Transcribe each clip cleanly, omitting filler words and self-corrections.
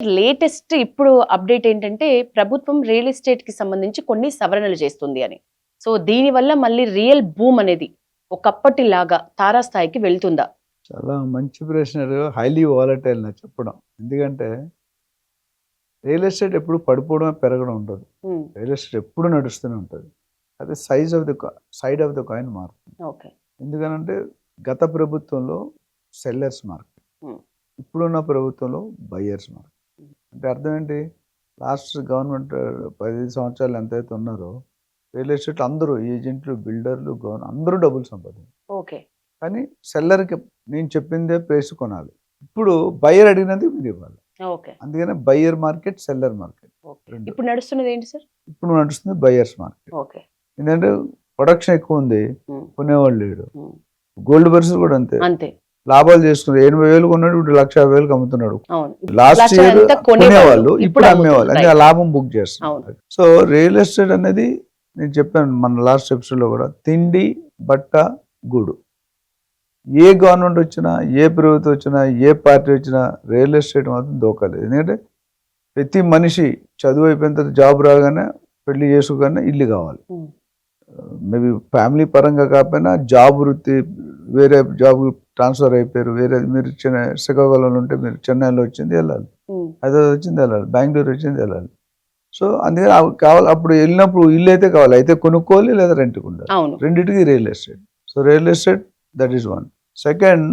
Latest ఇప్పుడు update ఏంటంటే ప్రభుత్వం రియల్ ఎస్టేట్ కి సంబంధించి కొన్ని సవరణలు చేస్తుంది అని. సో దీనివల్ల మళ్ళీ రియల్ బూమ్ అనేది ఒకప్పటిలాగా తారాస్థాయికి వెళ్తుందా? చాలా మంచి ప్రశ్నలు. హైలీ వాలటైల్ నాకు చెప్పడం. ఎందుకంటే రియల్ ఎస్టేట్ ఎప్పుడు పడిపోవడం, పెరగడం ఉండదు. రియల్ ఎస్టేట్ ఎప్పుడు నడుస్తూనే ఉంటుంది. అదే సైడ్ ఆఫ్ ద కాయిన్ మారుతుంది. ఓకే. ఎందుకనంటే గత ప్రభుత్వంలో సెల్లర్స్ మార్కెట్, ఇప్పుడున్న ప్రభుత్వంలో బయ్యర్స్ మార్కెట్. అంటే అర్థం ఏంటి? లాస్ట్ గవర్నమెంట్ 15 సంవత్సరాలు ఎంతైతే ఉన్నారో రియల్ ఎస్టేట్ అందరూ ఏజెంట్లు, బిల్డర్లు, అందరూ డబ్బులు సంపాదించారు. ఓకే. కానీ సెల్లర్కి నేను చెప్పిందే ప్రైస్ కొనాలి. ఇప్పుడు బయ్యర్ అడిగినది మీరు ఇవ్వాలి. ఓకే. అందుకనే బయ్యర్ మార్కెట్, సెల్లర్ మార్కెట్ ఇప్పుడు నడుస్తున్నది ఏంటి సార్? ఇప్పుడు నడుస్తుంది బయ్యర్స్ మార్కెట్. ఓకే. ఎందుకంటే ప్రొడక్షన్ ఎక్కువ ఉంది, కొనేవాళ్ళు లేడు. గోల్డ్ పరిస్థితి కూడా అంతే. లాభాలు చేసుకున్నారు. 80,000 కొన్నాడు, ఇప్పుడు 1,50,000 అమ్ముతున్నాడు. లాస్ట్ ఇయర్ కొనేవాళ్ళు, ఇప్పుడు అమ్మేవాళ్ళు. అంటే ఆ లాభం బుక్ చేస్తున్నారు. సో రియల్ ఎస్టేట్ అనేది నేను చెప్పాను మన లాస్ట్ ఎపిసోడ్ లో కూడా, తిండి, బట్ట, గూడు. ఏ గవర్నమెంట్ వచ్చినా, ఏ ప్రభుత్వం వచ్చినా, ఏ పార్టీ వచ్చినా రియల్ ఎస్టేట్ మాత్రం దోకాలేదు. ఎందుకంటే ప్రతి మనిషి చదువు అయిపోయిన తర్వాత జాబ్ రాగానే, పెళ్లి చేసుకోగానే ఇల్లు కావాలి. మేబీ ఫ్యామిలీ పరంగా కాకపోయినా జాబ్ వృత్తి, వేరే జాబ్ ట్రాన్స్ఫర్ అయిపోయారు, వేరే మీరు శ్రీకాకుళంలో ఉంటే మీరు చెన్నైలో వచ్చింది వెళ్ళాలి, హైదరాబాద్ వచ్చింది వెళ్ళాలి, బెంగళూరు వచ్చింది వెళ్ళాలి. సో అందుకని కావాలి. అప్పుడు వెళ్ళినప్పుడు ఇల్లు అయితే కావాలి, అయితే కొనుక్కోవాలి లేదా రెంట్కి ఉండాలి. రెండింటికి real estate. So real estate that is one. Second,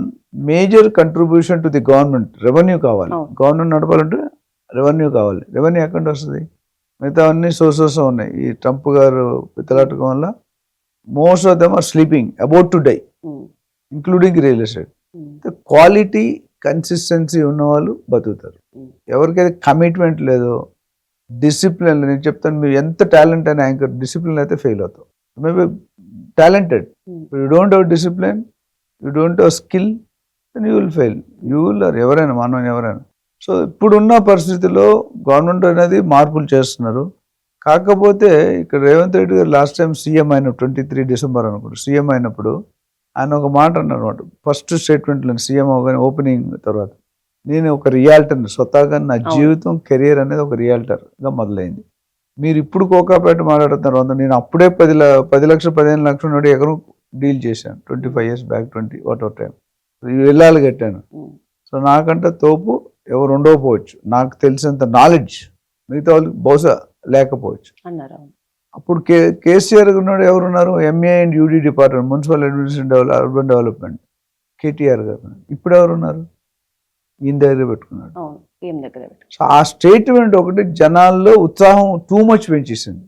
major contribution to the government, revenue కావాలి. గవర్నమెంట్ నడపాలంటే రెవెన్యూ కావాలి. రెవెన్యూ ఎక్కడ వస్తుంది? మిగతా అన్ని సోర్సెస్ ఉన్నాయి. ఈ ట్రంప్ గారు పిత్తలాటకం వల్ల most of them are sleeping about to die, including real estate. Quality, consistency ఉన్న వాళ్ళు బతుకుతారు. ఎవరికైతే కమిట్మెంట్ లేదో, డిసిప్లిన్, నేను చెప్తాను, మీరు ఎంత టాలెంట్ అయిన యాంకర్, డిసిప్లిన్ అయితే ఫెయిల్ అవుతావు. Maybe talented, you don't have discipline, you don't have skill, then you will fail. You will are ఎవరైనా, మనం ఎవరైనా. సో ఇప్పుడున్న పరిస్థితుల్లో గవర్నమెంట్ అనేది మార్పులు చేస్తున్నారు. కాకపోతే ఇక్కడ రేవంత్ రెడ్డి గారు లాస్ట్ టైం సీఎం అయిన 23 డిసెంబర్ అనుకుంటు సీఎం అయినప్పుడు ఆయన ఒక మాట అన్నారు అనమాట. ఫస్ట్ స్టేట్మెంట్లో సీఎం అవగానే ఓపెనింగ్ తర్వాత, నేను ఒక రియాల్టర్ని, స్వతహాగా నా జీవితం, కెరియర్ అనేది ఒక రియాల్టర్గా మొదలైంది. మీరు ఇప్పుడు కోకాపేట మాట్లాడుతున్నారు, నేను అప్పుడే 10 లక్షలు 15 లక్షల నుండి ఎకరం డీల్ చేశాను 25 years బ్యాక్, 20 వాట్ టైం వెళ్ళాలి కట్టాను. సో నాకంటే తోపు ఎవరు ఉండకపోవచ్చు, నాకు తెలిసినంత నాలెడ్జ్ మిగతా వాళ్ళకి బహుశా లేకపోవచ్చు. అప్పుడు కేసీఆర్ ఉన్నాడు, ఎవరున్నారు? MA and UD department, municipal administration urban development, KTR గారు. ఇప్పుడు ఎవరున్నారు? ఈయన దగ్గర పెట్టుకున్నాడు. సో ఆ స్టేట్మెంట్ ఒకటి జనాల్లో ఉత్సాహం టూ మచ్ పెంచేసింది.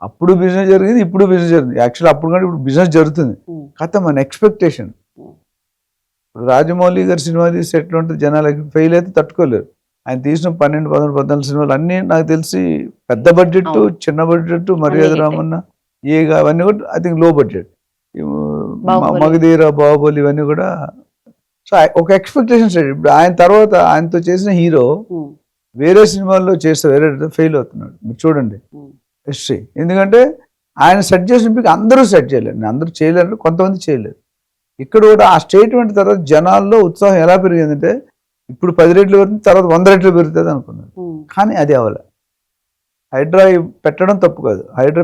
అప్పుడు బిజినెస్ జరిగింది, ఇప్పుడు బిజినెస్ జరిగింది. యాక్చువల్లీ అప్పుడు కంటే ఇప్పుడు బిజినెస్ జరుగుతుంది. కథ మన ఎక్స్పెక్టేషన్. ఇప్పుడు రాజమౌళి గారు సినిమా తీసి ఎట్లా ఉంటుంది, జనాలకి ఫెయిల్ అయితే తట్టుకోలేరు. ఆయన తీసిన 12, 13, 14 సినిమాలు అన్నీ నాకు తెలిసి పెద్ద బడ్జెట్, చిన్న బడ్జెట్, మర్యాద రామన్న, ఏగా, అవన్నీ కూడా ఐ థింక్ లో బడ్జెట్. మగధీర, బాహుబలి ఇవన్నీ కూడా. సో ఒక ఎక్స్పెక్టేషన్ స్టేట్. ఇప్పుడు ఆయన తర్వాత ఆయనతో చేసిన హీరో వేరే సినిమాల్లో చేస్తే వేరే ఫెయిల్ అవుతున్నాడు. మీరు చూడండి హిస్టరీ. ఎందుకంటే ఆయన సెట్ చేసిన పిక్ అందరూ సెట్ చేయలేరు, అందరూ చేయలేరు, కొంతమంది చేయలేరు. ఇక్కడ కూడా ఆ స్టేట్మెంట్ తర్వాత జనాల్లో ఉత్సాహం ఎలా పెరిగిందంటే, ఇప్పుడు 10 రెట్లు పెరుగుతుంది, తర్వాత 100 రెట్లు పెరుగుతుంది అనుకున్నారు. కానీ అది అవ్వలే. హైడ్రా పెట్టడం తప్పు కాదు, హైడ్రా